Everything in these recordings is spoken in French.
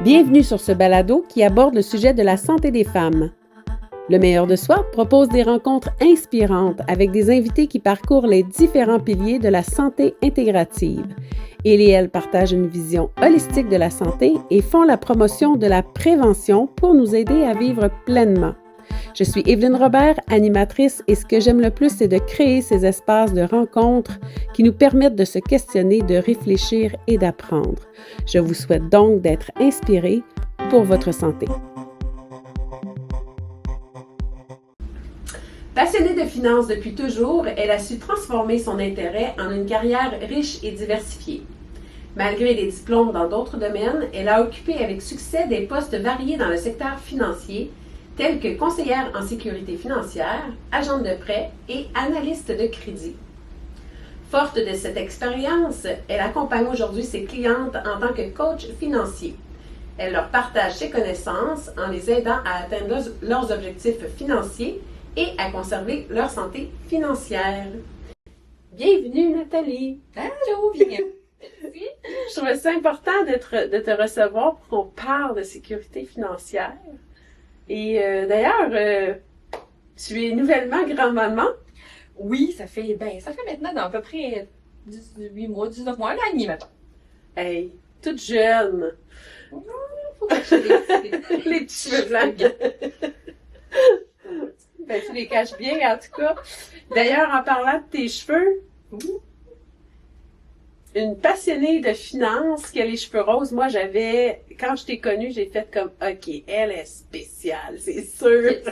Bienvenue sur ce balado qui aborde le sujet de la santé des femmes. Le meilleur de soi propose des rencontres inspirantes avec des invités qui parcourent les différents piliers de la santé intégrative. Ils et elles partagent une vision holistique de la santé et font la promotion de la prévention pour nous aider à vivre pleinement. Je suis Evelyne Robert, animatrice, et ce que j'aime le plus, c'est de créer ces espaces de rencontres qui nous permettent de se questionner, de réfléchir et d'apprendre. Je vous souhaite donc d'être inspirés pour votre santé. Passionnée de finances depuis toujours, elle a su transformer son intérêt en une carrière riche et diversifiée. Malgré des diplômes dans d'autres domaines, elle a occupé avec succès des postes variés dans le secteur financier, tels que conseillère en sécurité financière, agente de prêt et analyste de crédit. Forte de cette expérience, elle accompagne aujourd'hui ses clientes en tant que coach financier. Elle leur partage ses connaissances en les aidant à atteindre leurs objectifs financiers et à conserver leur santé financière. Bienvenue Nathalie! Allô, bien! Je trouvais ça important de te recevoir pour qu'on parle de sécurité financière. Et d'ailleurs, tu es nouvellement grand-maman. Oui, ça fait maintenant à peu près 18 mois, 19 mois, un an et demi maintenant. Hey, toute jeune. Faut cacher Les petits cheveux blancs. Ben, tu les caches bien, en tout cas. D'ailleurs, en parlant de tes cheveux, une passionnée de finances qui a les cheveux roses, moi, quand je t'ai connue, j'ai fait comme, OK, elle est spéciale, c'est sûr. Yes.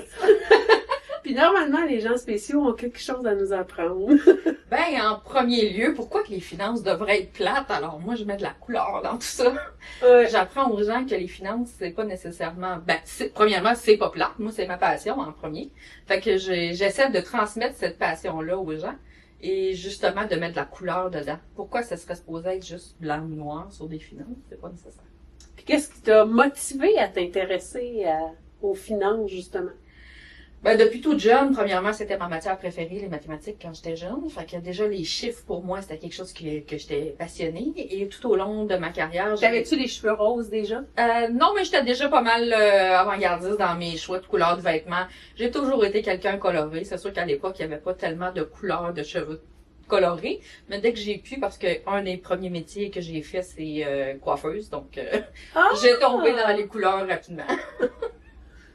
Puis normalement, les gens spéciaux ont quelque chose à nous apprendre. Ben, en premier lieu, pourquoi que les finances devraient être plates? Alors, moi, je mets de la couleur dans tout ça. Ouais. J'apprends aux gens que les finances, c'est pas nécessairement... premièrement, c'est pas plate. Moi, c'est ma passion en premier. Fait que j'essaie de transmettre cette passion-là aux gens. Et justement, de mettre de la couleur dedans. Pourquoi ça serait supposé être juste blanc ou noir sur des finances? C'est pas nécessaire. Puis qu'est-ce qui t'a motivé à t'intéresser aux finances, justement? Ben, depuis toute jeune, premièrement, c'était ma matière préférée, les mathématiques, quand j'étais jeune. Fait que déjà, les chiffres, pour moi, c'était quelque chose que j'étais passionnée. Et tout au long de ma carrière... T'avais-tu les cheveux roses déjà? Non, mais j'étais déjà pas mal avant-gardiste dans mes choix de couleurs de vêtements. J'ai toujours été quelqu'un coloré. C'est sûr qu'à l'époque, il n'y avait pas tellement de couleurs de cheveux colorés. Mais dès que j'ai pu, parce que un des premiers métiers que j'ai fait, c'est coiffeuse. Donc, j'ai tombé dans les couleurs rapidement.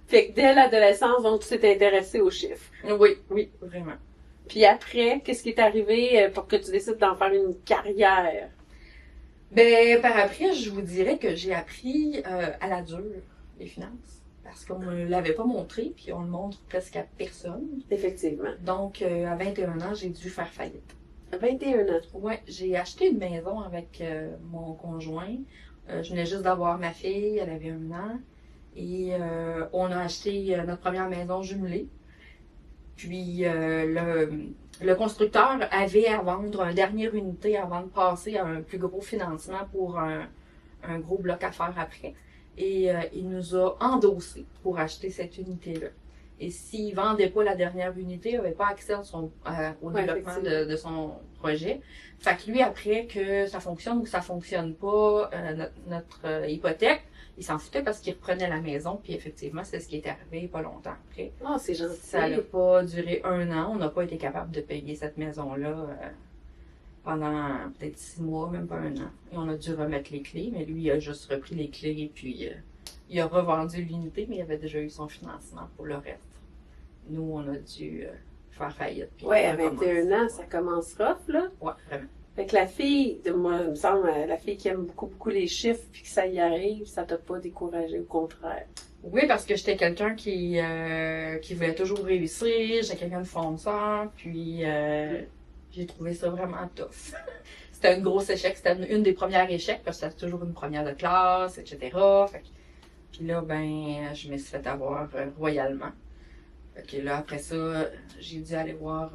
Fait que dès l'adolescence, donc, tu t'es intéressée aux chiffres. Oui, vraiment. Puis après, qu'est-ce qui est arrivé pour que tu décides d'en faire une carrière? Ben, par après, je vous dirais que j'ai appris à la dure, les finances. Parce qu'on ne l'avait pas montré, puis on le montre presque à personne. Effectivement. Donc, à 21 ans, j'ai dû faire faillite. À 21 ans? Oui, j'ai acheté une maison avec mon conjoint. Je venais juste d'avoir ma fille, elle avait 1 an. Et on a acheté notre première maison jumelée. Puis le constructeur avait à vendre une dernière unité avant de passer à un plus gros financement pour un gros bloc à faire après. Et il nous a endossé pour acheter cette unité-là. Et s'il ne vendait pas la dernière unité, il n'avait pas accès au développement de son projet. Fait que lui, après que ça fonctionne ou que ça fonctionne pas, notre hypothèque, il s'en foutait parce qu'il reprenait la maison, puis effectivement, c'est ce qui est arrivé pas longtemps après. Ah, c'est gentil. Ça n'a pas duré 1 an. On n'a pas été capable de payer cette maison-là pendant peut-être 6 mois, même pas 1 an. Et on a dû remettre les clés, mais lui, il a juste repris les clés et puis il a revendu l'unité, mais il avait déjà eu son financement pour le reste. Nous, on a dû faire faillite. Oui, à 21 ans, ça commence rough, là. Oui, vraiment. Fait que la fille, moi, il me semble, la fille qui aime beaucoup les chiffres, puis que ça y arrive, ça t'a pas découragé, au contraire. Oui, parce que j'étais quelqu'un qui voulait toujours réussir, j'étais quelqu'un de fonceur, puis j'ai trouvé ça vraiment tough. C'était un gros échec, c'était une des premières échecs, parce que c'était toujours une première de classe, etc. Puis là, ben, je me suis fait avoir royalement. Fait que là, après ça, j'ai dû aller voir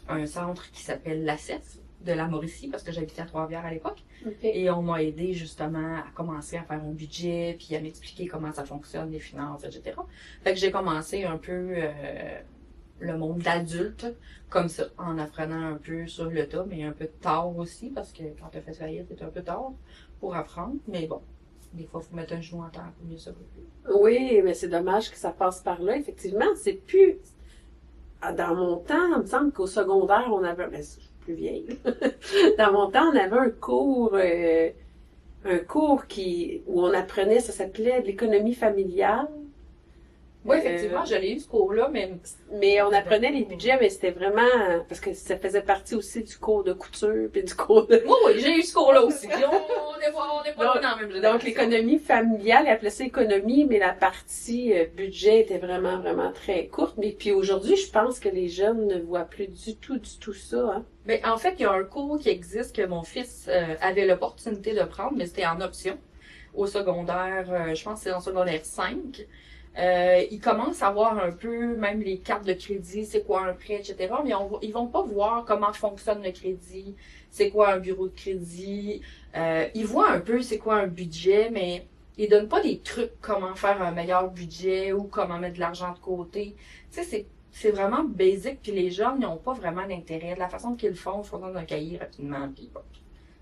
un centre qui s'appelle l'ACEF de la Mauricie, parce que j'habitais à Trois-Rivières à l'époque. Okay. Et on m'a aidé justement à commencer à faire un budget, puis à m'expliquer comment ça fonctionne, les finances, etc. Fait que j'ai commencé un peu le monde d'adulte, comme ça, en apprenant un peu sur le tas, mais un peu tard aussi, parce que quand tu as fait faillite, c'est un peu tard pour apprendre, mais bon. Des fois, il faut mettre un genou en terre pour mieux se relever. Oui, mais c'est dommage que ça passe par là. Effectivement, c'est plus... Dans mon temps, il me semble qu'au secondaire, on avait... Mais je suis plus vieille. Dans mon temps, on avait un cours où on apprenait, ça s'appelait l'économie familiale. Oui, effectivement, je l'ai eu ce cours-là, mais on apprenait les budgets, mais c'était vraiment... Parce que ça faisait partie aussi du cours de couture, puis du cours de... Oui, j'ai eu ce cours-là aussi. Puis on n'est pas dans la même génération. Donc, l'économie familiale, elle appelait ça économie, mais la partie budget était vraiment, vraiment très courte. Mais puis aujourd'hui, je pense que les jeunes ne voient plus du tout ça. Hein. Mais en fait, il y a un cours qui existe que mon fils avait l'opportunité de prendre, mais c'était en option au secondaire, je pense que c'est en secondaire 5. Ils commencent à voir un peu, même les cartes de crédit, c'est quoi un prêt, etc. Mais ils vont pas voir comment fonctionne le crédit, c'est quoi un bureau de crédit. Ils voient un peu c'est quoi un budget, mais ils donnent pas des trucs comment faire un meilleur budget ou comment mettre de l'argent de côté. Tu sais, c'est vraiment basic, puis les jeunes, ils n'ont pas vraiment d'intérêt. De la façon qu'ils le font, ils font dans un cahier rapidement, puis bon,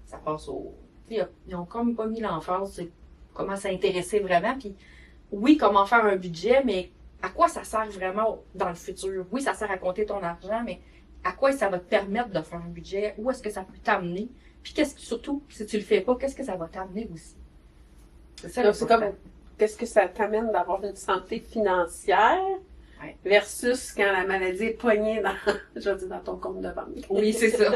ça passe au... Ils ont comme pas mis l'emphase, c'est comment s'intéresser vraiment, puis oui, comment faire un budget, mais à quoi ça sert vraiment dans le futur? Oui, ça sert à compter ton argent, mais à quoi ça va te permettre de faire un budget? Où est-ce que ça peut t'amener? Puis surtout, si tu le fais pas, qu'est-ce que ça va t'amener aussi? C'est ça. Donc, c'est comme, qu'est-ce que ça t'amène d'avoir une santé financière versus quand la maladie est poignée dans ton compte de banque. Oui, c'est ça.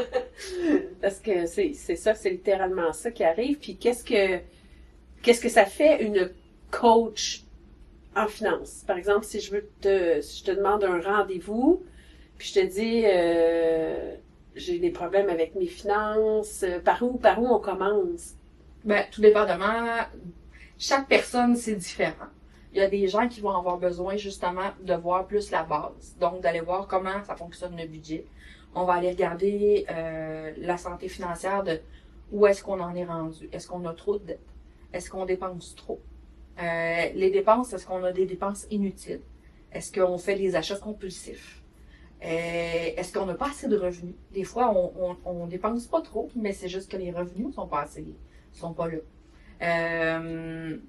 Parce que c'est ça, c'est littéralement ça qui arrive. Puis qu'est-ce que ça fait une coach en finance? Par exemple, si je te demande un rendez-vous, puis je te dis j'ai des problèmes avec mes finances, par où on commence? Ben, tout dépendamment. Chaque personne, c'est différent. Il y a des gens qui vont avoir besoin justement de voir plus la base. Donc, d'aller voir comment ça fonctionne le budget. On va aller regarder la santé financière de où est-ce qu'on en est rendu. Est-ce qu'on a trop de dettes? Est-ce qu'on dépense trop? Les dépenses, est-ce qu'on a des dépenses inutiles? Est-ce qu'on fait des achats compulsifs? Est-ce qu'on n'a pas assez de revenus? Des fois, on dépense pas trop, mais c'est juste que les revenus sont pas là.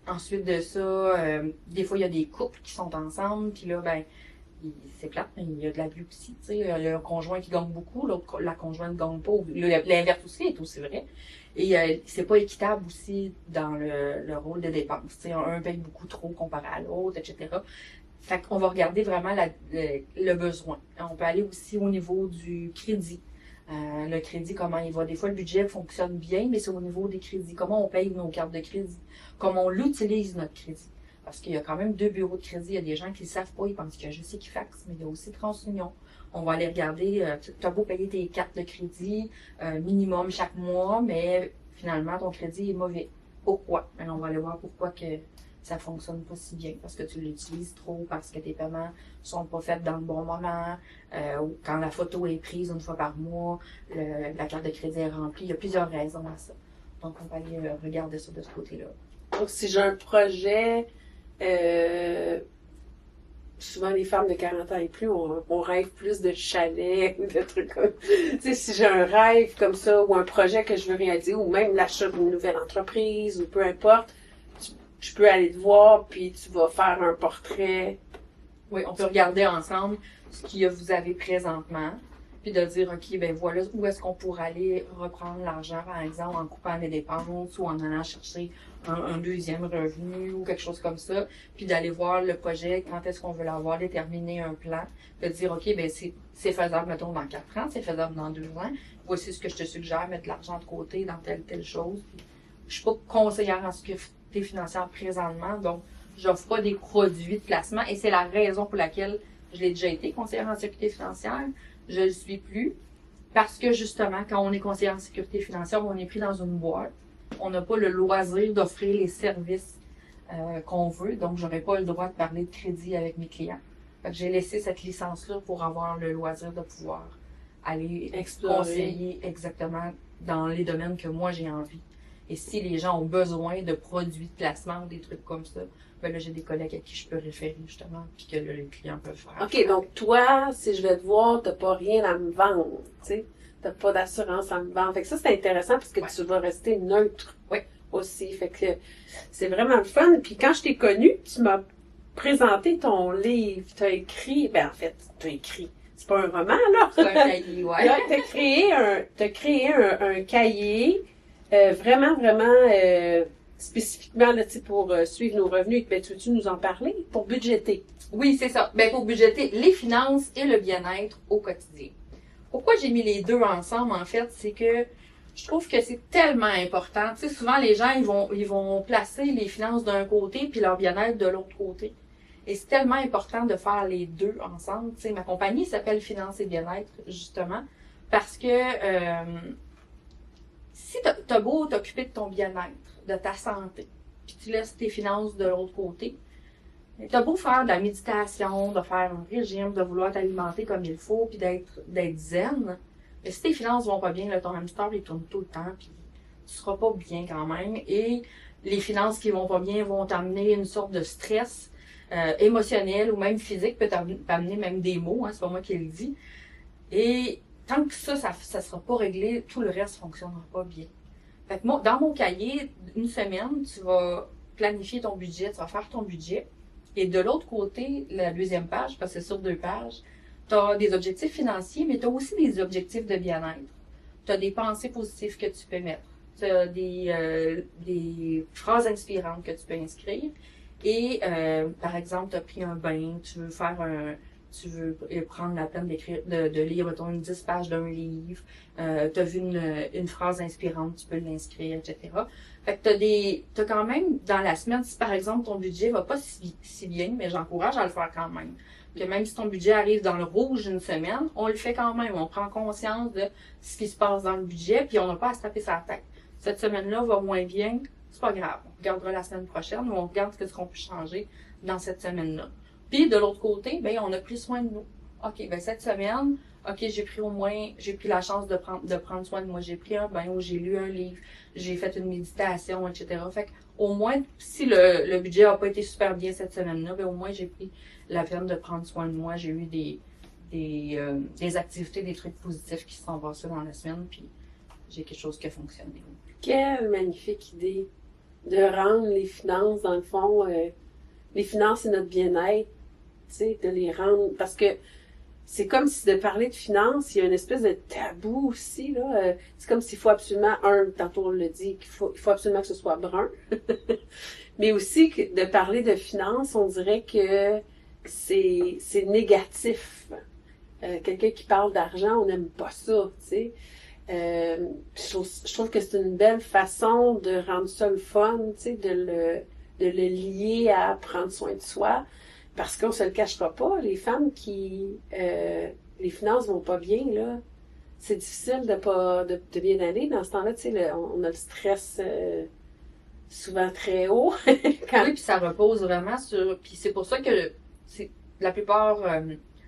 Ensuite de ça, des fois, il y a des couples qui sont ensemble, puis là, ben, c'est plate, mais il y a de l'abus aussi, tu sais. Il y a le conjoint qui gagne beaucoup, la conjointe ne gagne pas. L'inverse aussi est aussi vrai. Et c'est pas équitable aussi dans le rôle de dépense. Tu sais, un paye beaucoup trop comparé à l'autre, etc. Fait qu'on va regarder vraiment le besoin. On peut aller aussi au niveau du crédit. Le crédit, comment il va. Des fois, le budget fonctionne bien, mais c'est au niveau des crédits. Comment on paye nos cartes de crédit. Comment on l'utilise, notre crédit. Parce qu'il y a quand même 2 bureaux de crédit. Il y a des gens qui ne savent pas. Ils pensent qu'il y a juste Equifax, mais il y a aussi TransUnion. On va aller regarder. Tu as beau payer tes cartes de crédit minimum chaque mois, mais finalement, ton crédit est mauvais. Pourquoi? On va aller voir pourquoi que ça fonctionne pas si bien. Parce que tu l'utilises trop, parce que tes paiements sont pas faits dans le bon moment, ou quand la photo est prise une fois par mois, la carte de crédit est remplie. Il y a plusieurs raisons à ça. Donc, on va aller regarder ça de ce côté-là. Donc, si j'ai un projet, souvent les femmes de 40 ans et plus, on rêve plus de chalets ou de trucs comme... Tu sais, si j'ai un rêve comme ça, ou un projet que je veux réaliser, ou même l'achat d'une nouvelle entreprise, ou peu importe, je peux aller te voir, puis tu vas faire un portrait. Oui, on peut regarder ensemble ce que vous avez présentement, puis de dire, OK, ben voilà, où est-ce qu'on pourrait aller reprendre l'argent, par exemple, en coupant les dépenses ou en allant chercher un deuxième revenu ou quelque chose comme ça, puis d'aller voir le projet, quand est-ce qu'on veut l'avoir, déterminer un plan, de dire, OK, ben c'est faisable, mettons, dans 4 ans, c'est faisable dans 2 ans, voici ce que je te suggère, mettre de l'argent de côté dans telle chose. Je suis pas conseillère en sécurité financière présentement, donc j'offre pas des produits de placement et c'est la raison pour laquelle je l'ai déjà été conseillère en sécurité financière. Je le suis plus parce que justement, quand on est conseillère en sécurité financière, on est pris dans une boîte. On n'a pas le loisir d'offrir les services qu'on veut, donc j'aurais pas le droit de parler de crédit avec mes clients. Fait que j'ai laissé cette licence-là pour avoir le loisir de pouvoir aller conseiller exactement dans les domaines que moi j'ai envie. Et si les gens ont besoin de produits de placement ou des trucs comme ça, ben là, j'ai des collègues à qui je peux référer, justement, puis que là, les clients peuvent faire. OK, donc toi, si je vais te voir, t'as pas rien à me vendre, tu sais. T'as pas d'assurance à me vendre. Fait que ça, c'est intéressant parce que tu vas rester neutre. Oui. aussi. Fait que c'est vraiment le fun. Puis quand je t'ai connue, tu m'as présenté ton livre. Tu as écrit, ben en fait, tu as écrit. C'est pas un roman, là. C'est un cahier, ouais. Là, t'as créé un cahier vraiment, vraiment spécifiquement là, pour suivre nos revenus. Ben, tu veux-tu nous en parler? Pour budgéter. Oui, c'est ça. Ben, pour budgéter les finances et le bien-être au quotidien. Pourquoi j'ai mis les deux ensemble, en fait, c'est que je trouve que c'est tellement important. Tu sais, souvent, les gens, ils vont placer les finances d'un côté puis leur bien-être de l'autre côté. Et c'est tellement important de faire les deux ensemble. Tu sais, ma compagnie s'appelle Finances et Bien-être, justement, parce que si t'as beau t'occuper de ton bien-être, de ta santé, puis tu laisses tes finances de l'autre côté, t'as beau faire de la méditation, de faire un régime, de vouloir t'alimenter comme il faut, puis d'être zen, mais si tes finances vont pas bien, là, ton hamster, il tourne tout le temps, puis tu seras pas bien quand même. Et les finances qui vont pas bien vont t'amener une sorte de stress émotionnel ou même physique, peut t'amener même des maux, hein, c'est pas moi qui le dis. Et tant que ça sera pas réglé, tout le reste fonctionnera pas bien. Fait que moi, dans mon cahier, une semaine, tu vas planifier ton budget, tu vas faire ton budget. Et de l'autre côté, la deuxième page, parce que c'est sur 2 pages, tu as des objectifs financiers, mais tu as aussi des objectifs de bien-être. Tu as des pensées positives que tu peux mettre. Tu as des phrases inspirantes que tu peux inscrire. Et, par exemple, tu as pris un bain, tu veux prendre la peine de lire, mettons, 10 pages d'un livre, tu as vu une phrase inspirante, tu peux l'inscrire, etc. Fait que t'as quand même, dans la semaine, si par exemple ton budget va pas si bien, mais j'encourage à le faire quand même. Que même si ton budget arrive dans le rouge une semaine, on le fait quand même. On prend conscience de ce qui se passe dans le budget, puis on n'a pas à se taper sa tête. Cette semaine-là va moins bien, c'est pas grave. On regardera la semaine prochaine ou on regarde ce qu'on peut changer dans cette semaine-là. Puis de l'autre côté, ben on a pris soin de nous. OK, ben cette semaine, OK, j'ai pris la chance de prendre soin de moi. J'ai pris un bain ou j'ai lu un livre, j'ai fait une méditation, etc. Fait que, au moins, si le budget n'a pas été super bien cette semaine-là, ben au moins j'ai pris la peine de prendre soin de moi. J'ai eu des activités, des trucs positifs qui se sont passés dans la semaine, puis j'ai quelque chose qui a fonctionné. Quelle magnifique idée de rendre les finances, dans le fond, les finances et notre bien-être, tu sais, de les rendre, parce que c'est comme si de parler de finances, il y a une espèce de tabou aussi, là. C'est comme s'il faut absolument, tantôt on le dit, il faut absolument que ce soit brun. Mais aussi que de parler de finances, on dirait que c'est négatif. Quelqu'un qui parle d'argent, on n'aime pas ça, tu sais. Je trouve que c'est une belle façon de rendre ça le fun, tu sais, de le lier à prendre soin de soi. Parce qu'on se le cachera pas, les femmes qui les finances vont pas bien, là, c'est difficile de bien aller. Dans ce temps-là, tu sais, on a le stress souvent très haut. Oui, puis ça repose vraiment sur. Puis c'est pour ça que la plupart.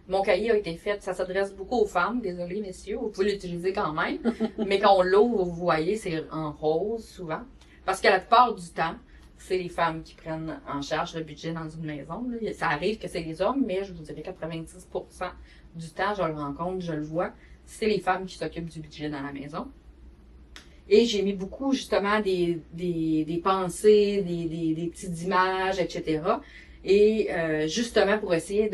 Mon cahier a été fait, ça s'adresse beaucoup aux femmes, désolé messieurs, vous pouvez l'utiliser quand même. Mais quand on l'ouvre, vous voyez, c'est en rose souvent. Parce que la plupart du temps, c'est les femmes qui prennent en charge le budget dans une maison. Là. Ça arrive que c'est les hommes, mais je vous dirais 90% du temps, je le rencontre, je le vois, c'est les femmes qui s'occupent du budget dans la maison. Et j'ai mis beaucoup, justement, des pensées, des petites images, etc. Et justement, pour essayer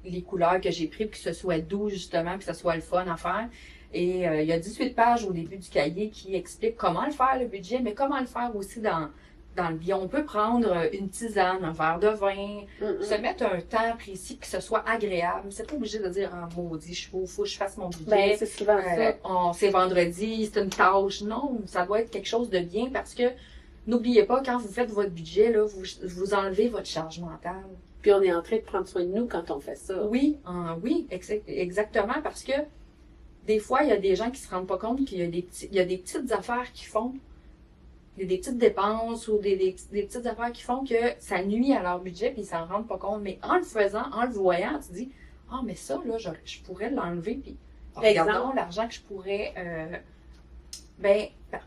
les couleurs que j'ai prises, que ce soit doux, justement, que ce soit le fun à faire. Et il y a 18 pages au début du cahier qui expliquent comment le faire, le budget, mais comment le faire aussi dans le bien. On peut prendre une tisane, un verre de vin, se mettre un temps précis, que ce soit agréable. C'est pas obligé de dire « Ah, maudit, faut que je fasse mon budget. Ben, c'est souvent ça. C'est vendredi, c'est une tâche. » Non, ça doit être quelque chose de bien parce que n'oubliez pas, quand vous faites votre budget, là, vous enlevez votre charge mentale. Puis on est en train de prendre soin de nous quand on fait ça. Oui, exactement, parce que des fois, il y a des gens qui se rendent pas compte qu'il y a des petites affaires qui font, il y a des petites dépenses ou des petites affaires qui font que ça nuit à leur budget puis ils s'en rendent pas compte. Mais en le faisant, en le voyant, tu dis « Ah, mais ça, là, je pourrais l'enlever puis regardons l'argent que je pourrais...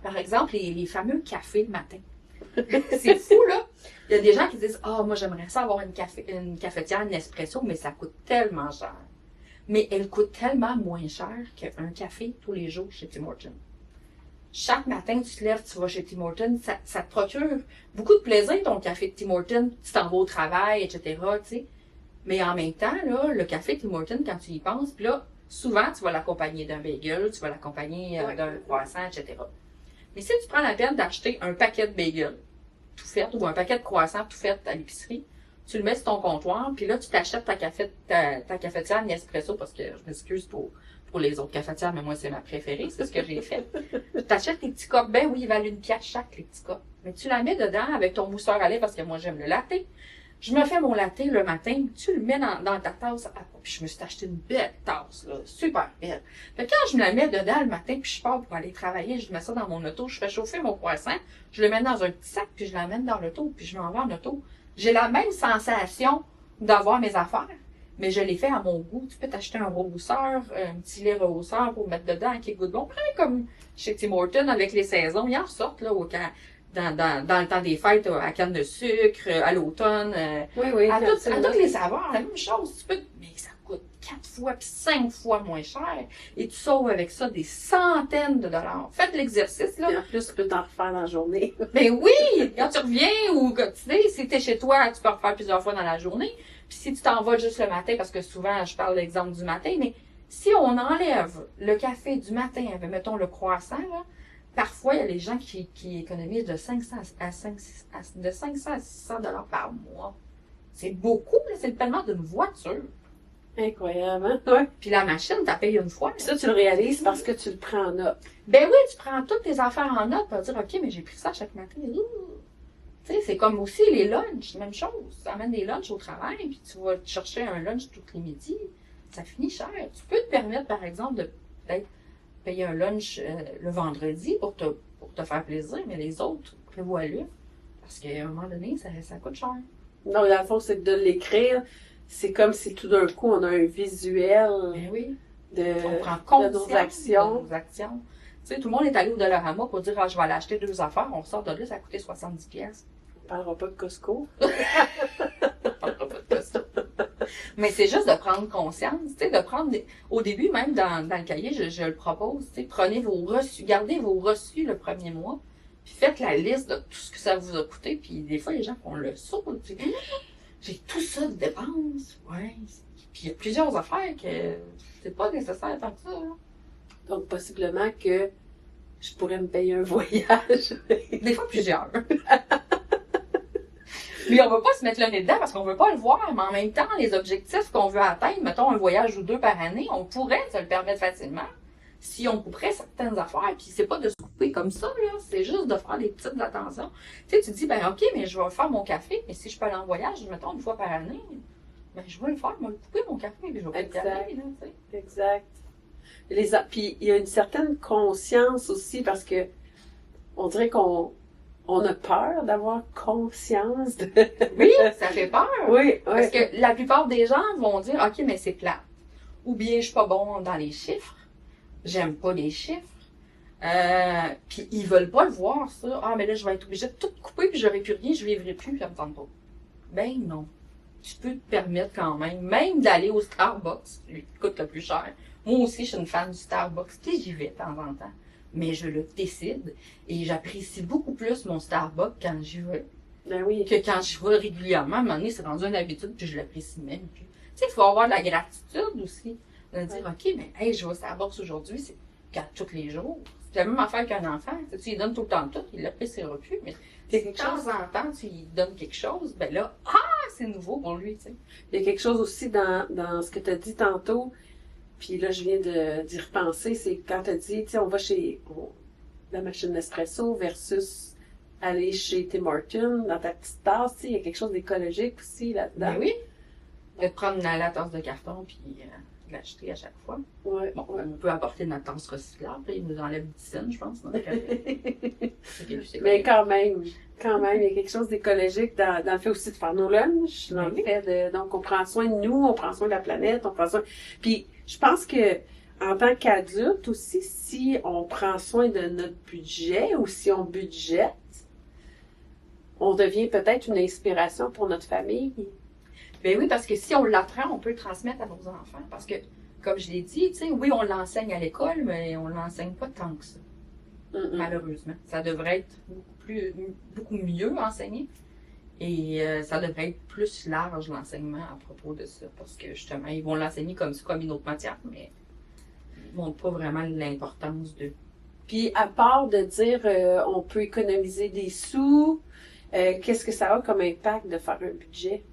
par exemple, les fameux cafés le matin. C'est fou, là! Il y a des gens qui disent « Ah, moi, j'aimerais ça avoir une cafetière, une espresso, mais ça coûte tellement cher. » Mais elle coûte tellement moins cher qu'un café tous les jours chez Tim Hortons. chaque matin, tu te lèves, tu vas chez Tim Hortons, ça te procure beaucoup de plaisir, ton café de Tim Hortons, tu t'en vas au travail, etc., tu sais. Mais en même temps, là, le café Tim Hortons, quand tu y penses, puis là, souvent, tu vas l'accompagner d'un bagel, tu vas l'accompagner d'un croissant, etc. Mais si tu prends la peine d'acheter un paquet de bagels tout fait, ou un paquet de croissants tout fait à l'épicerie, tu le mets sur ton comptoir, puis là, tu t'achètes ta cafetière Nespresso, parce que je m'excuse pour les autres cafetières, mais moi, c'est ma préférée, c'est ce que j'ai fait. Tu t'achètes tes petits cups, ben oui, ils valent une pièce chaque, les petits cups. Mais tu la mets dedans avec ton mousseur à lait, parce que moi, j'aime le latte. Je me fais mon latte le matin, tu le mets dans ta tasse. Puis je me suis acheté une belle tasse, là, super belle. Fait que quand je me la mets dedans le matin, puis je pars pour aller travailler, je mets ça dans mon auto, je fais chauffer mon croissant, je le mets dans un petit sac, puis je l'amène dans l'auto, puis je m'en vais en auto. J'ai la même sensation d'avoir mes affaires, mais je l'ai fait à mon goût. Tu peux t'acheter un rehausseur, un petit lait rehausseur pour mettre dedans qui goûte bon. Plein comme chez Tim Hortons avec les saisons, ils en sortent là, dans le temps des fêtes, à canne de sucre, à l'automne, Oui, à toutes les saveurs, la même chose. Mais ça coûte 4 fois puis 5 fois moins cher. Et tu sauves avec ça des centaines de dollars. Faites l'exercice, là. Et en plus, tu peux t'en refaire dans la journée. Ben oui! Quand tu reviens ou tu sais, si t'es chez toi, tu peux refaire plusieurs fois dans la journée. Puis si tu t'envoles juste le matin, parce que souvent, je parle d'exemple du matin, mais si on enlève le café du matin, mettons le croissant, là, parfois, il y a des gens qui économisent de 500 à 600 dollars par mois. C'est beaucoup, là, c'est le paiement d'une voiture. Incroyable, hein? Ouais. Puis la machine, t'as payé une fois. Puis ça, tu le réalises parce que tu le prends en note. Ben oui, tu prends toutes tes affaires en note pour dire, OK, mais j'ai pris ça chaque matin. Tu sais, c'est comme aussi les lunchs, même chose. Tu amènes des lunchs au travail, puis tu vas te chercher un lunch tous les midis. Ça finit cher. Tu peux te permettre, par exemple, de peut-être payer un lunch le vendredi pour te faire plaisir, mais les autres, prévois-le. Parce qu'à un moment donné, ça coûte cher. Non, dans le fond, c'est de l'écrire. C'est comme si tout d'un coup, on a un visuel Ben oui. on prend de nos actions. Tu sais, tout le monde est allé au Dollarama pour dire, ah, je vais aller acheter 2 affaires. On sort de là, ça a coûté 70 pièces. On parlera pas de Costco. Mais c'est juste de prendre conscience, tu sais, de prendre au début, même dans le cahier, je le propose, tu sais, prenez vos reçus, gardez vos reçus le premier mois, puis faites la liste de tout ce que ça vous a coûté, puis des fois, les gens font le saut, tu sais, j'ai tout ça de dépenses, ouais, puis il y a plusieurs affaires que c'est pas nécessaire tant que ça, hein. Donc, possiblement que je pourrais me payer un voyage. Des fois, plusieurs. Mais on veut pas se mettre le nez dedans parce qu'on veut pas le voir, mais en même temps, les objectifs qu'on veut atteindre, mettons un voyage ou 2 par année, on pourrait se le permettre facilement si on couperait certaines affaires. Puis c'est pas de se couper comme ça, là, c'est juste de faire des petites attentions. Tu sais, tu te dis, ben OK, mais je vais faire mon café, mais si je peux aller en voyage, mettons 1 fois par année, ben je vais le faire, je vais le couper mon café, puis je vais pas le aller, là, tu sais. Exact. Puis il y a une certaine conscience aussi parce que on dirait qu'on a peur d'avoir conscience de... Oui, ça fait peur. Oui. Parce que la plupart des gens vont dire, OK, mais c'est plate. Ou bien, je suis pas bon dans les chiffres. J'aime pas les chiffres. Puis ils veulent pas le voir, ça. Ah, mais là, je vais être obligée de tout couper, puis j'aurai plus rien, je vivrai plus, puis ça me tente pas. Ben non. Tu peux te permettre quand même d'aller au Starbucks, lui qui coûte le plus cher. Moi aussi, je suis une fan du Starbucks. Tu sais, j'y vais de temps en temps. Mais je le décide et j'apprécie beaucoup plus mon Starbucks quand j'y vais Ben oui. que quand je vais régulièrement. À un moment donné, c'est rendu une habitude puis je l'apprécie même plus. Tu sais, il faut avoir de la gratitude aussi. De dire, OK, mais hey, je vais au Starbucks aujourd'hui, c'est tous les jours. C'est la même affaire qu'un enfant. Tu lui donnes tout le temps tout, il l'appréciera plus. Mais si de temps en temps, tu lui donnes quelque chose, ben là, c'est nouveau pour lui, tu sais. Il y a quelque chose aussi dans ce que tu as dit tantôt. Puis là, je viens d'y repenser, c'est quand tu as dit, tu sais, on va chez la machine Nespresso versus aller chez Tim Hortons dans ta petite tasse, tu sais, il y a quelque chose d'écologique aussi là-dedans. Ben oui. De prendre la tasse de carton puis l'acheter à chaque fois. Ouais, bon, on peut apporter notre tasse recyclable, il nous enlève 10 cents, je pense. Mais quand même, il y a quelque chose d'écologique dans le fait aussi de faire nos lunchs, dans le fait donc on prend soin de nous, on prend soin de la planète, on prend soin... Puis je pense que en tant qu'adulte aussi, si on prend soin de notre budget ou si on budgète, on devient peut-être une inspiration pour notre famille. Ben oui, parce que si on l'apprend, on peut le transmettre à nos enfants. Parce que, comme je l'ai dit, tu sais, oui, on l'enseigne à l'école, mais on l'enseigne pas tant que ça. malheureusement. Ça devrait être beaucoup mieux enseigné. Et ça devrait être plus large l'enseignement à propos de ça. Parce que justement, ils vont l'enseigner comme ça, comme une autre matière, mais ils ne montrent pas vraiment l'importance de. Puis, à part de dire on peut économiser des sous, qu'est-ce que ça a comme impact de faire un budget?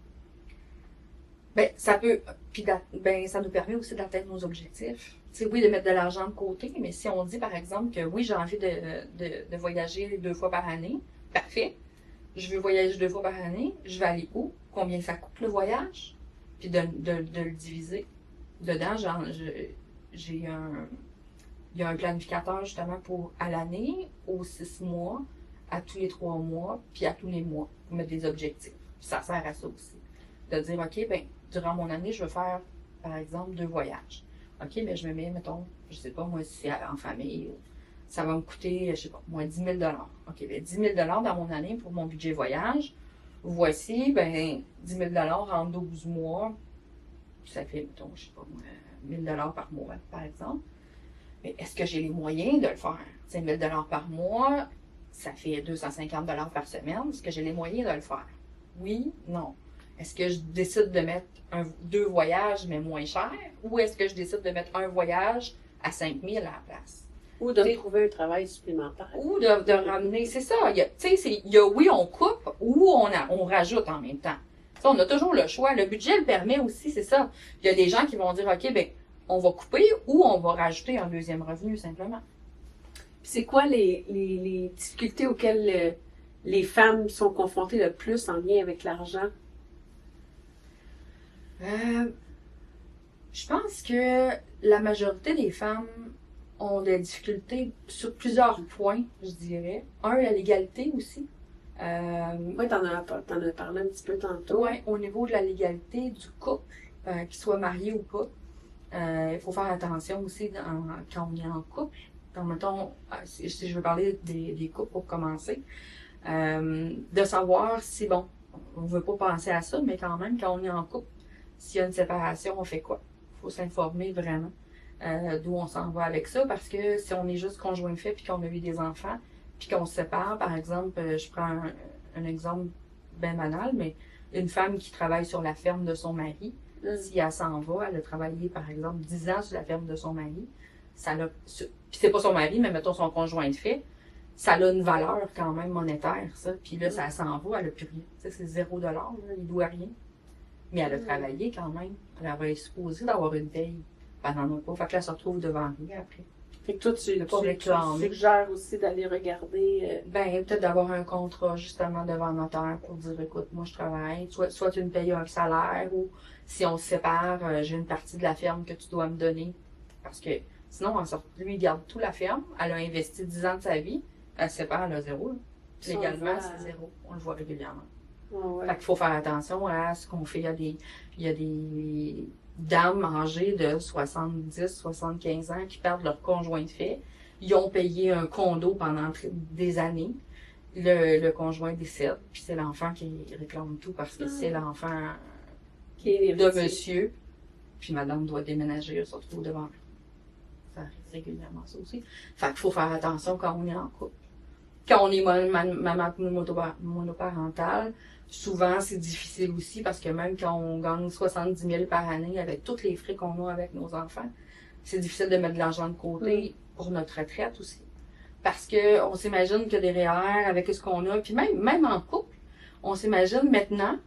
Ben, ça peut. Puis, ça nous permet aussi d'atteindre nos objectifs. Tu sais, oui, de mettre de l'argent de côté, mais si on dit, par exemple, que oui, j'ai envie de voyager 2 fois par année, parfait. Je veux voyager 2 fois par année, je vais aller où? Combien ça coûte le voyage? Puis de le diviser. Dedans, il y a un planificateur justement à l'année, aux 6 mois, à tous les 3 mois, puis à tous les mois, pour mettre des objectifs. Puis ça sert à ça aussi. De dire, OK, ben durant mon année, je veux faire, par exemple, 2 voyages. OK, ben je me mets, mettons, je sais pas, moi, si c'est en famille, ça va me coûter, je sais pas, moi, 10 000 OK, ben 10 000 dans mon année pour mon budget voyage. Voici, ben 10 000 en 12 mois. Ça fait, mettons, je sais pas, moi, 1 000 par mois, par exemple. Mais est-ce que j'ai les moyens de le faire? 5 000 par mois, ça fait 250 par semaine. Est-ce que j'ai les moyens de le faire? Oui, non. Est-ce que je décide de mettre 2 voyages, mais moins cher? Ou est-ce que je décide de mettre un voyage à 5 000 à la place? Ou de trouver un travail supplémentaire. Ou de ramener, c'est ça. Oui, on coupe, ou on rajoute en même temps. Ça, on a toujours le choix. Le budget le permet aussi, c'est ça. Il y a des gens qui vont dire, OK, ben on va couper ou on va rajouter un deuxième revenu, simplement. Puis c'est quoi les difficultés auxquelles les femmes sont confrontées le plus en lien avec l'argent? Je pense que la majorité des femmes ont des difficultés sur plusieurs points, je dirais. La légalité aussi. Oui, t'en as parlé un petit peu tantôt. Oui, au niveau de la légalité du couple, qu'il soit marié ou pas. Il faut faire attention aussi quand on est en couple. Donc, mettons, si je veux parler des couples pour commencer, de savoir si, bon, on ne veut pas penser à ça, mais quand même, quand on est en couple, s'il y a une séparation, on fait quoi? Il faut s'informer vraiment d'où on s'en va avec ça, parce que si on est juste conjoint de fait puis qu'on a eu des enfants, puis qu'on se sépare, par exemple, je prends un exemple bien banal, mais une femme qui travaille sur la ferme de son mari, si elle s'en va, elle a travaillé, par exemple, 10 ans sur la ferme de son mari, puis c'est pas son mari, mais mettons son conjoint de fait, ça a une valeur quand même monétaire, ça. Puis là, ça s'en va, elle n'a plus rien. Tu sais, c'est 0 $, là, il ne doit rien. Mais elle a travaillé quand même. Elle avait supposé d'avoir une paye. Ben, elle n'en a pas. Fait que là, elle se retrouve devant rien après. Fait que toi, tu suggères aussi d'aller regarder... Ben, peut-être d'avoir un contrat, justement, devant le notaire pour dire, écoute, moi, je travaille. Soit tu me payes un salaire, ou si on se sépare, j'ai une partie de la ferme que tu dois me donner. Parce que sinon, lui, il garde toute la ferme. Elle a investi 10 ans de sa vie. Elle se sépare, elle a 0. Là. Légalement, c'est 0. On le voit régulièrement. Ouais. Fait qu'il faut faire attention à ce qu'on fait. Il y a des dames âgées de 70, 75 ans qui perdent leur conjoint de fait. Ils ont payé un condo pendant des années. Le conjoint décède, puis c'est l'enfant qui réclame tout parce que c'est l'enfant de monsieur. Puis madame doit déménager, elle se retrouve devant lui. Ça arrive régulièrement, ça aussi. Fait qu'il faut faire attention quand on est en couple. Quand on est maman monoparentale, souvent c'est difficile aussi parce que même quand on gagne 70 000 par année avec tous les frais qu'on a avec nos enfants, c'est difficile de mettre de l'argent de côté pour notre retraite aussi. Parce qu'on s'imagine que des REER avec ce qu'on a, puis même en couple, on s'imagine maintenant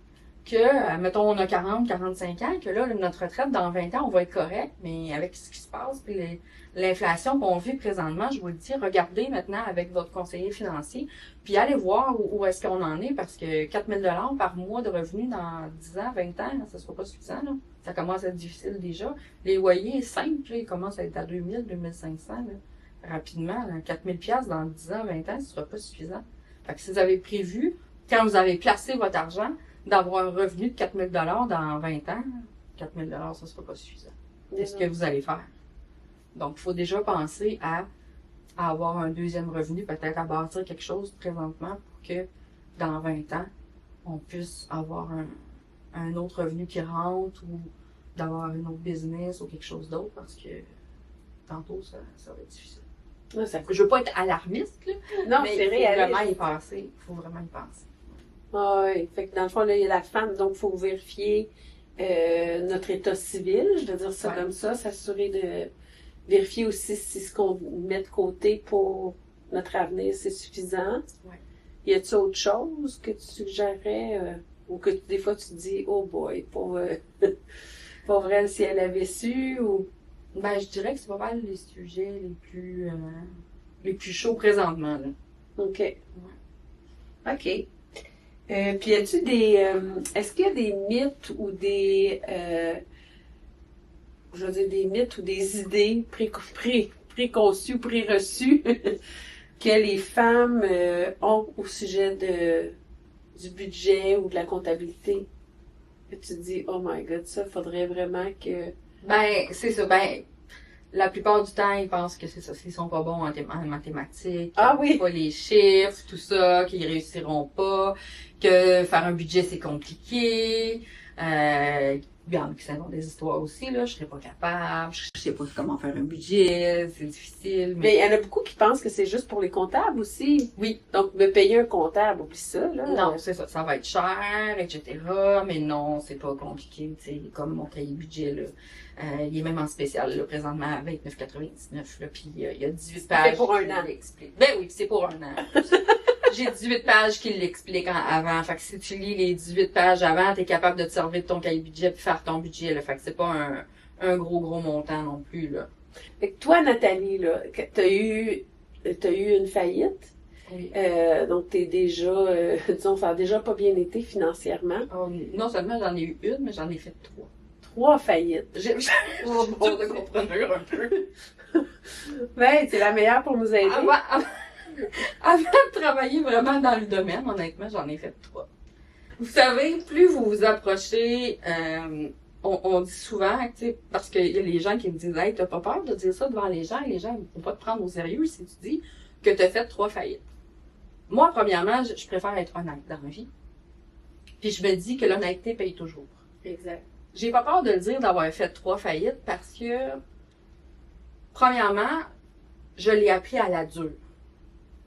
que, mettons, on a 40, 45 ans, que là, notre retraite, dans 20 ans, on va être correct, mais avec ce qui se passe, puis l'inflation qu'on vit présentement, je vous le dis, regardez maintenant avec votre conseiller financier, puis allez voir où est-ce qu'on en est, parce que 4 000 $ par mois de revenus dans 10 ans, 20 ans, ça ne sera pas suffisant, là. Ça commence à être difficile déjà. Les loyers simples, là, ils commencent à être à 2 000, 2 500, là, rapidement. 4 000 $ dans 10 ans, 20 ans, ce ne sera pas suffisant. Fait que si vous avez prévu, quand vous avez placé votre argent, d'avoir un revenu de 4 000 $ dans 20 ans, 4 000 $, ça ne sera pas suffisant. Qu'est-ce que vous allez faire? Donc, il faut déjà penser à avoir un deuxième revenu, peut-être à bâtir quelque chose présentement pour que dans 20 ans, on puisse avoir un autre revenu qui rentre ou d'avoir une autre business ou quelque chose d'autre parce que tantôt, ça va être difficile. Ah, ça Je veux pas être alarmiste, là, Non, mais c'est il faut réaliste. vraiment y penser. Il faut vraiment y penser. Ah, oui. Fait que dans le fond, là, il y a la femme, donc il faut vérifier notre état civil, je vais dire ça Ouais. comme ça, s'assurer de vérifier aussi si ce qu'on met de côté pour notre avenir, c'est suffisant. Ouais. Y a-t-il autre chose que tu suggérerais ou que des fois tu te dis, oh boy, pauvre elle, si elle avait su ou. Ben, je dirais que c'est pas mal les sujets les plus chauds présentement, là. OK. OK. Puis, y a-tu est-ce qu'il y a des mythes ou je veux dire, des mythes ou des idées préconçues, préreçues que les femmes ont au sujet du budget ou de la comptabilité? Que tu te dis, oh my god, ça, faudrait vraiment que. Ben, c'est ça. Ben, la plupart du temps, ils pensent que c'est ça. S'ils sont pas bons en mathématiques, Ah oui. pas les chiffres, tout ça, qu'ils réussiront pas, que faire un budget, c'est compliqué. Il y en a qui sont des histoires aussi, là. Je serais pas capable, je sais pas comment faire un budget, c'est difficile. Mais il y en a beaucoup qui pensent que c'est juste pour les comptables aussi. Oui. Donc, me payer un comptable, oublie ça, là. Non, c'est ça. Ça va être cher, etc. Mais non, c'est pas compliqué, tu sais. Comme mon cahier budget, là. Il est même en spécial, là, présentement, à 29,99, là. Puis, il y a 18 pages. C'est pour un an. L'expliquent. Ben oui, c'est pour un an. J'ai 18 pages qui l'expliquent avant. Fait que si tu lis les 18 pages avant, t'es capable de te servir de ton cahier budget puis faire ton budget, là. Fait que c'est pas un gros montant non plus, là. Fait que toi, Nathalie, là, t'as eu une faillite. Oui. Donc, t'es déjà, disons, ça a déjà pas bien été financièrement. Oh, non seulement j'en ai eu une, mais j'en ai fait 3. 3 faillites. J'ai Oh, tout de compreneur un peu. Ben, c'est la meilleure pour nous aider. Avant de travailler vraiment dans le domaine, honnêtement, j'en ai fait 3. Vous savez, plus vous vous approchez, on dit souvent, tu sais, parce qu'il y a les gens qui me disent, hey, t'as pas peur de dire ça devant les gens, et les gens ne vont pas te prendre au sérieux si tu dis que t'as fait 3 faillites. Moi, premièrement, je préfère être honnête dans la vie. Puis je me dis que l'honnêteté paye toujours. Exact. J'ai pas peur de le dire d'avoir fait 3 faillites parce que, premièrement, je l'ai appris à la dure.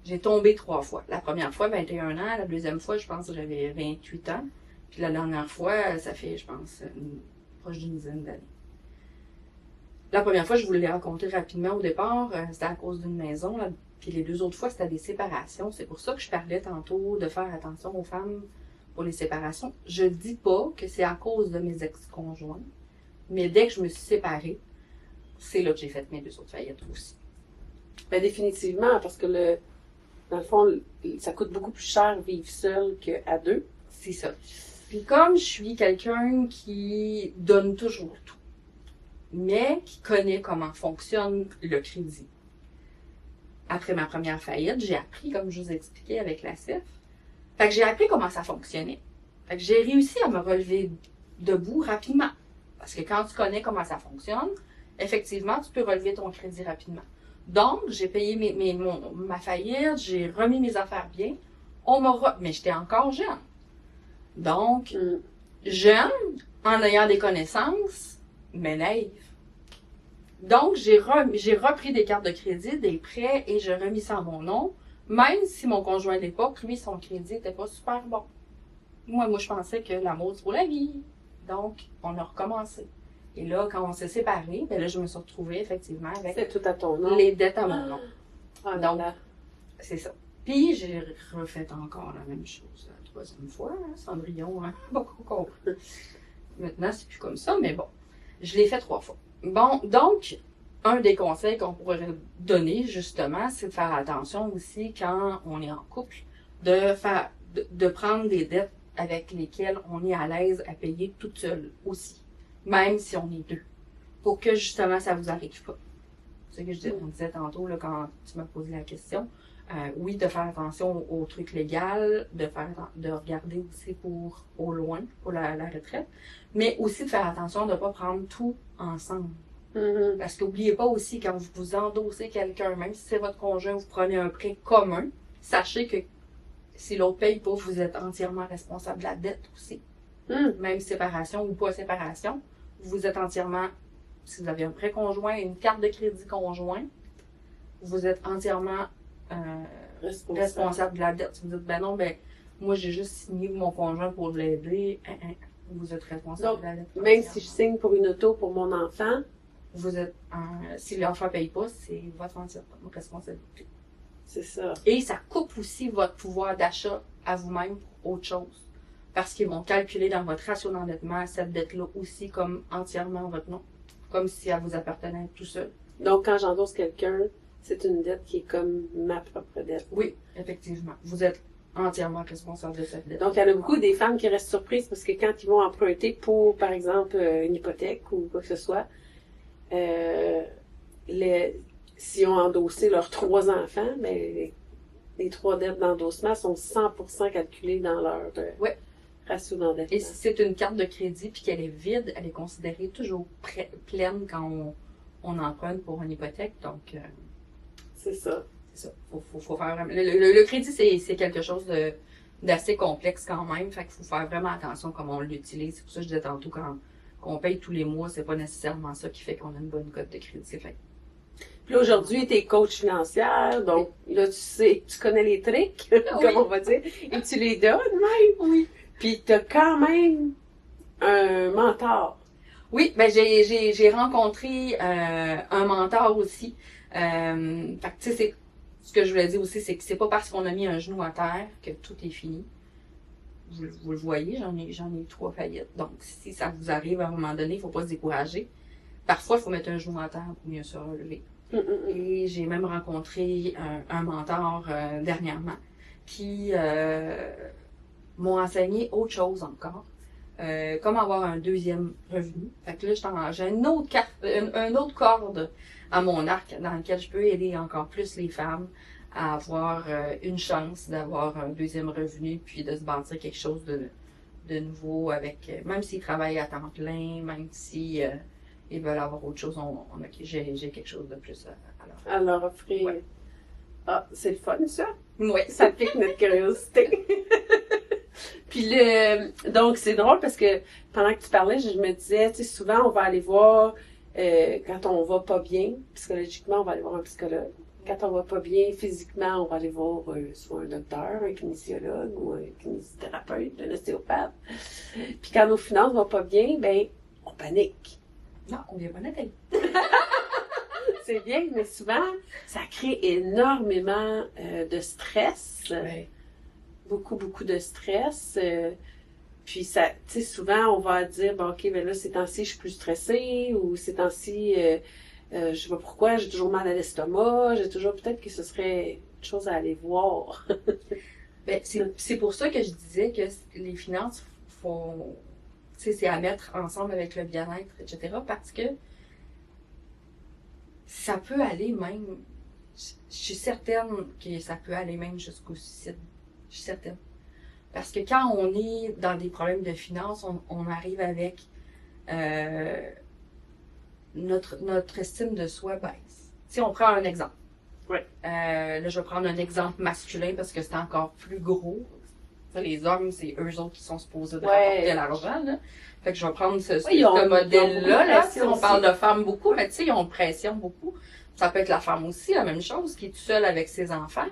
J'ai tombé 3 fois. La première fois, 21 ans. La deuxième fois, je pense que j'avais 28 ans. Puis la dernière fois, ça fait, je pense, proche d'une dizaine d'années. La première fois, je vous l'ai raconté rapidement au départ. C'était à cause d'une maison. Là. Puis les 2 autres fois, c'était des séparations. C'est pour ça que je parlais tantôt de faire attention aux femmes pour les séparations. Je dis pas que c'est à cause de mes ex-conjoints. Mais dès que je me suis séparée, c'est là que j'ai fait mes 2 autres faillites aussi. Ben, définitivement, parce que dans le fond, ça coûte beaucoup plus cher vivre seul qu'à 2. C'est ça. Puis comme je suis quelqu'un qui donne toujours tout, mais qui connaît comment fonctionne le crédit. Après ma première faillite, j'ai appris, comme je vous ai expliqué avec la CIF, fait que j'ai appris comment ça fonctionnait. Fait que j'ai réussi à me relever debout rapidement. Parce que quand tu connais comment ça fonctionne, effectivement, tu peux relever ton crédit rapidement. Donc, j'ai payé ma faillite, j'ai remis mes affaires bien. Mais j'étais encore jeune. Donc, jeune, en ayant des connaissances, mais naïve. Donc, j'ai repris des cartes de crédit, des prêts, et j'ai remis ça à mon nom, même si mon conjoint d'époque, lui, son crédit était pas super bon. Moi, je pensais que l'amour, c'est pour la vie. Donc, on a recommencé. Et là, quand on s'est séparés, ben là, je me suis retrouvée effectivement avec C'est tout à ton nom. les dettes à mon nom. Ah, Donc, là. c'est ça. Puis, j'ai refait encore la même chose la 3e fois, hein, Cendrillon, hein, beaucoup compris. Maintenant, c'est plus comme ça, mais bon, je l'ai fait 3 fois. Bon, donc, un des conseils qu'on pourrait donner, justement, c'est de faire attention aussi quand on est en couple, de prendre des dettes avec lesquelles on est à l'aise à payer toute seule aussi, même si on est 2, pour que, justement, ça vous arrive pas. C'est ce que on disait tantôt, là, quand tu m'as posé la question. Oui, de faire attention aux trucs légaux, de regarder aussi au loin, pour la retraite, mais aussi de faire attention de ne pas prendre tout ensemble. Mm-hmm. Parce qu'oubliez pas aussi, quand vous endossez quelqu'un, même si c'est votre conjoint, vous prenez un prêt commun, sachez que si l'autre paye pas, vous êtes entièrement responsable de la dette aussi. Même séparation ou pas séparation, vous êtes entièrement, si vous avez un prêt conjoint et une carte de crédit conjoint, vous êtes entièrement responsable de la dette. Si vous dites, ben non, ben moi j'ai juste signé mon conjoint pour l'aider, vous êtes responsable Donc, de la dette. même si je signe pour une auto pour mon enfant, vous êtes, si l'enfant ne paye pas, c'est votre responsabilité. c'est ça. Et ça coupe aussi votre pouvoir d'achat à vous-même pour autre chose. Parce qu'ils vont calculer dans votre ratio d'endettement cette dette-là aussi comme entièrement votre nom. Comme si elle vous appartenait tout seul. Donc, quand j'endosse quelqu'un, c'est une dette qui est comme ma propre dette. Oui, effectivement. Vous êtes entièrement responsable de cette dette. Donc, il y en a beaucoup des femmes qui restent surprises parce que quand ils vont emprunter pour, par exemple, une hypothèque ou quoi que ce soit, s'ils ont endossé leurs 3 enfants, ben, les 3 dettes d'endossement sont 100% calculées dans leur ratio d'endettement. Et si c'est une carte de crédit puis qu'elle est vide, elle est considérée toujours pleine quand on emprunte pour une hypothèque. Donc, c'est ça. C'est ça. Faut faire vraiment... Le crédit, c'est quelque chose d'assez complexe quand même. Fait qu'il faut faire vraiment attention comment on l'utilise. C'est pour ça que je disais tantôt, quand on paye tous les mois, c'est pas nécessairement ça qui fait qu'on a une bonne cote de crédit. Fait. Puis là, aujourd'hui, tu es coach financière, donc là, tu connais les tricks, comme on va dire, et tu les donnes même. Oui. Puis tu as quand même un mentor. Oui, ben j'ai rencontré un mentor aussi. Fait que tu sais, c'est ce que je voulais dire aussi, c'est que c'est pas parce qu'on a mis un genou à terre que tout est fini. Vous le voyez, j'en ai 3 faillites. Donc, si ça vous arrive à un moment donné, il faut pas se décourager. Parfois, il faut mettre un genou à terre pour mieux se relever. Et j'ai même rencontré un mentor dernièrement qui m'a enseigné autre chose encore. Comment avoir un deuxième revenu. Fait que là, j'ai une autre corde à mon arc dans lequel je peux aider encore plus les femmes à avoir une chance d'avoir un deuxième revenu puis de se bâtir quelque chose de nouveau avec, même s'ils travaillent à temps plein, même si ils veulent avoir autre chose, j'ai quelque chose de plus à leur offrir. Ouais. Ah, c'est le fun, ça? Oui. Ça pique notre curiosité. Puis donc c'est drôle parce que pendant que tu parlais, je me disais, tu sais, souvent on va aller voir quand on va pas bien, psychologiquement, on va aller voir un psychologue. Quand on va pas bien physiquement, on va aller voir soit un docteur, un kinésiologue ou un kinésithérapeute, un ostéopathe. Puis quand nos finances vont pas bien, ben on panique. Non, on vient pas Nathalie. C'est bien, mais souvent, ça crée énormément de stress. Ouais. Beaucoup, beaucoup de stress. Puis, ça, tu sais, souvent, on va dire, bon, OK, ben là, ces temps-ci, je suis plus stressée, ou ces temps-ci, je sais pas pourquoi, j'ai toujours mal à l'estomac, j'ai toujours, peut-être que ce serait une chose à aller voir. Ben, c'est pour ça que je disais que les finances, faut, tu sais, c'est à mettre ensemble avec le bien-être, etc., parce que ça peut aller même, je suis certaine que ça peut aller même jusqu'au suicide. Je suis certaine. Parce que quand on est dans des problèmes de finances, on arrive avec notre estime de soi baisse. Si on prend un exemple. Oui. Là, je vais prendre un exemple masculin parce que c'est encore plus gros. Les hommes, c'est eux autres qui sont supposés de rapporter l'argent. Là. Fait que je vais prendre ce modèle-là. Là, si on parle de femmes beaucoup, mais tu sais, ils ont une pression beaucoup. Ça peut être la femme aussi, la même chose, qui est tout seule avec ses enfants.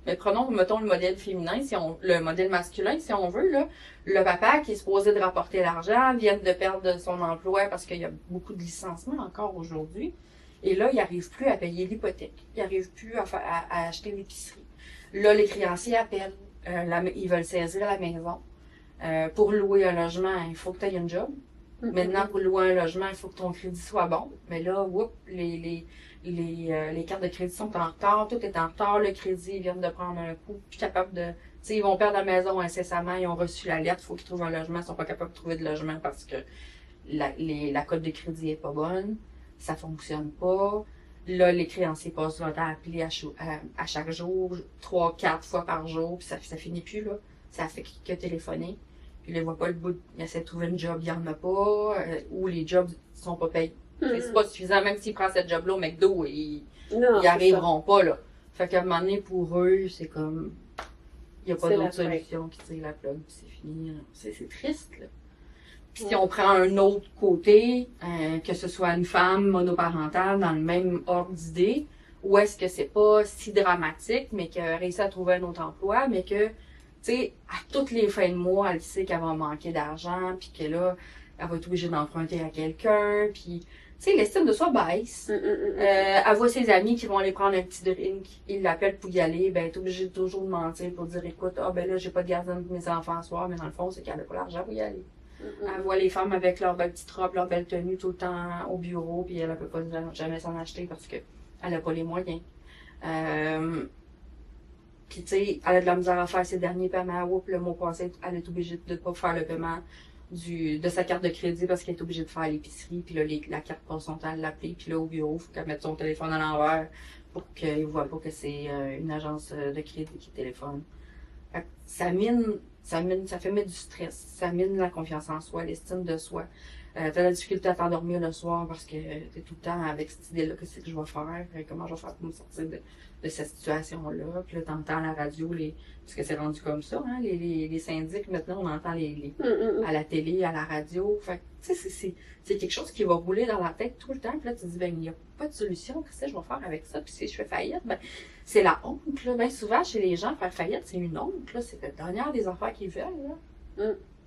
Mais prenons, mettons, le modèle féminin, le modèle masculin, si on veut, là. Le papa qui est supposé de rapporter l'argent vient de perdre son emploi parce qu'il y a beaucoup de licenciements encore aujourd'hui. Et là, il n'arrive plus à payer l'hypothèque. Il n'arrive plus à acheter l'épicerie. Là, les créanciers appellent. Ils veulent saisir la maison. Pour louer un logement, il faut que tu aies un job. Maintenant, pour louer un logement, il faut que ton crédit soit bon. Mais là, les cartes de crédit sont en retard, tout est en retard, le crédit, ils viennent de prendre un coup, plus capable de... Tu sais, ils vont perdre la maison incessamment, ils ont reçu la lettre, il faut qu'ils trouvent un logement, ils sont pas capables de trouver de logement parce que la cote de crédit est pas bonne, ça fonctionne pas. Là, les créanciers passent leur temps à appeler à chaque jour, 3-4 fois par jour, puis ça finit plus, là. Ça fait que téléphoner. Puis ils ne voient pas le bout, ils essaient de trouver un job, il n'y en a pas, ou les jobs sont pas payés. C'est pas suffisant, même s'ils prennent cette job-là au McDo, ils arriveront pas, là. Fait qu'à un moment donné, pour eux, c'est comme, il n'y a pas d'autre solution qui tire la plug, puis c'est fini, là. C'est triste, là. Puis si on prend un autre côté, que ce soit une femme monoparentale dans le même ordre d'idée, ou est-ce que c'est pas si dramatique, mais qu'elle a réussi à trouver un autre emploi, mais que, tu sais, à toutes les fins de mois, elle sait qu'elle va manquer d'argent, puis que là, elle va être obligée d'emprunter à quelqu'un, puis, tu sais, l'estime de soi baisse. Elle voit ses amis qui vont aller prendre un petit drink, ils l'appellent pour y aller, ben, elle est obligée toujours de mentir pour dire, écoute, ah, ben là, j'ai pas de gardienne pour mes enfants ce soir, mais dans le fond, c'est qu'elle a pas l'argent pour y aller. Elle voit les femmes avec leur belle petite robe, leur belle tenue tout le temps au bureau, puis elle ne peut pas jamais s'en acheter parce qu'elle n'a pas les moyens. Puis, tu sais, elle a de la misère à faire ses derniers paiements. Oups, le mois passé, elle est obligée de ne pas faire le paiement de sa carte de crédit parce qu'elle est obligée de faire l'épicerie. Puis là, la carte passe son temps à l'appeler. Puis là, au bureau, il faut qu'elle mette son téléphone à l'envers pour qu'il ne voit pas que c'est une agence de crédit qui téléphone. Fait que ça fait mettre du stress, ça mine la confiance en soi, l'estime de soi. T'as la difficulté à t'endormir le soir parce que t'es tout le temps avec cette idée-là, qu'est-ce que je vais faire, comment je vais faire pour me sortir de cette situation-là. Puis là, t'entends à la radio, parce que c'est rendu comme ça, hein, les syndics, maintenant, on entend à la télé, à la radio. Fait que, tu sais, c'est quelque chose qui va rouler dans la tête tout le temps. Puis là, tu te dis, ben, il n'y a pas de solution, qu'est-ce que je vais faire avec ça? Puis si je fais faillite, ben, c'est la honte, là. Bien souvent, chez les gens, faire faillite, c'est une honte, là. C'est la dernière des affaires qu'ils veulent, là.